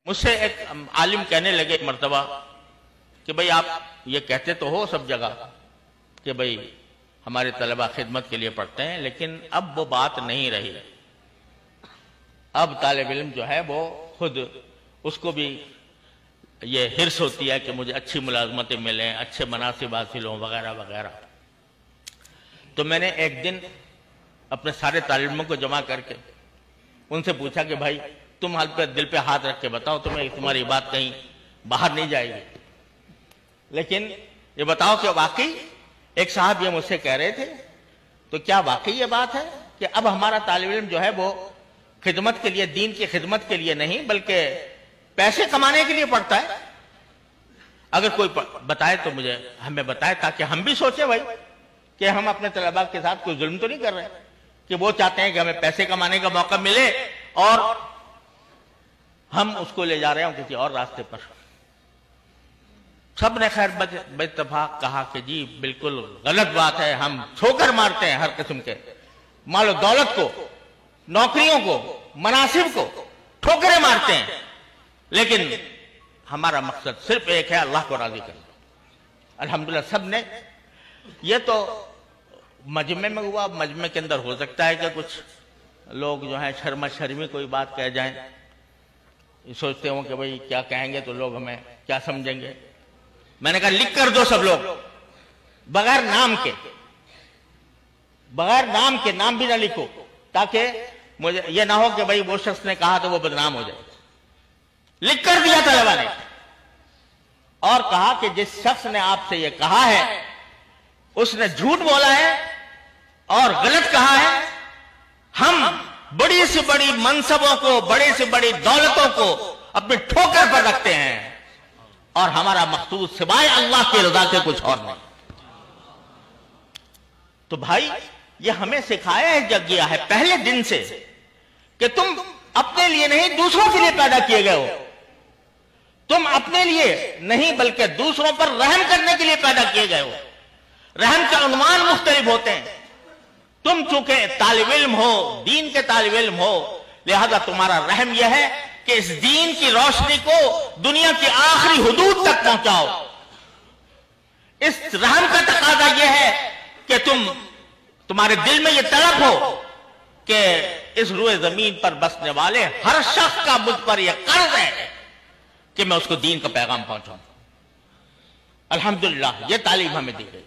مجھ سے ایک عالم کہنے لگے ایک مرتبہ کہ بھئی آپ یہ کہتے تو ہو سب جگہ کہ بھئی ہمارے طلبہ خدمت کے لیے پڑھتے ہیں، لیکن اب وہ بات نہیں رہی۔ اب طالب علم جو ہے وہ خود اس کو بھی یہ حرص ہوتی ہے کہ مجھے اچھی ملازمتیں ملیں، اچھے مناصب حاصل ہوں وغیرہ وغیرہ۔ تو میں نے ایک دن اپنے سارے طالب علموں کو جمع کر کے ان سے پوچھا کہ بھائی تم دل پہ ہاتھ رکھ کے بتاؤ تمہاری بات کہیں باہر نہیں جائے گی، لیکن یہ بتاؤ کہ واقعی ایک صاحب یہ مجھ سے کہہ رہے تھے، تو کیا واقعی یہ بات ہے کہ اب ہمارا طالب علم جو ہے وہ خدمت کے لیے، دین کی خدمت کے لیے نہیں بلکہ پیسے کمانے کے لیے پڑھتا ہے؟ اگر کوئی بتائے تو مجھے ہمیں بتائے تاکہ ہم بھی سوچیں بھائی کہ ہم اپنے طلباء کے ساتھ کوئی ظلم تو نہیں کر رہے کہ وہ چاہتے ہیں کہ ہمیں پیسے کمانے کا موقع ملے اور ہم اس کو لے جا رہے ہوں کسی اور راستے پر۔ سب نے خیر باتفاق کہا کہ جی بالکل غلط بات ہے، ہم ٹھوکر مارتے ہیں ہر قسم کے مال و دولت کو، نوکریوں کو، مناصب کو ٹھوکریں مارتے ہیں، لیکن ہمارا مقصد صرف ایک ہے، اللہ کو راضی کرنا۔ الحمدللہ سب نے، یہ تو مجمع میں ہوا، مجمع کے اندر ہو سکتا ہے کہ کچھ لوگ جو ہیں شرما شرمی کوئی بات کہہ جائیں، سوچتے ہوں کہ بھئی کیا کہیں گے تو لوگ ہمیں کیا سمجھیں گے۔ میں نے کہا لکھ کر دو سب لوگ بغیر نام کے، نام بھی نہ لکھو تاکہ مجھے یہ نہ ہو کہ بھئی وہ شخص نے کہا تو وہ بدنام ہو جائے۔ لکھ کر دیا طلبہ نے اور کہا کہ جس شخص نے آپ سے یہ کہا ہے اس نے جھوٹ بولا ہے اور غلط کہا ہے۔ ہم بڑی سے بڑی منصبوں کو، بڑی سے بڑی دولتوں کو اپنی ٹھوکر پر رکھتے ہیں اور ہمارا مقصود سوائے اللہ کی رضا کے کچھ اور نہیں۔ تو بھائی یہ ہمیں سکھایا گیا ہے پہلے دن سے کہ تم اپنے لیے نہیں دوسروں کے لیے پیدا کیے گئے ہو، تم اپنے لیے نہیں بلکہ دوسروں پر رحم کرنے کے لیے پیدا کیے گئے ہو۔ رحم کے عنوان مختلف ہوتے ہیں، تم چونکہ طالب علم ہو، دین کے طالب علم ہو، لہذا تمہارا رحم یہ ہے کہ اس دین کی روشنی کو دنیا کی آخری حدود تک پہنچاؤ۔ اس رحم کا تقاضا یہ ہے کہ تمہارے دل میں یہ طلب ہو کہ اس روئے زمین پر بسنے والے ہر شخص کا مجھ پر یہ قرض ہے کہ میں اس کو دین کا پیغام پہنچاؤں۔ الحمدللہ یہ تعلیم ہمیں دی گئی۔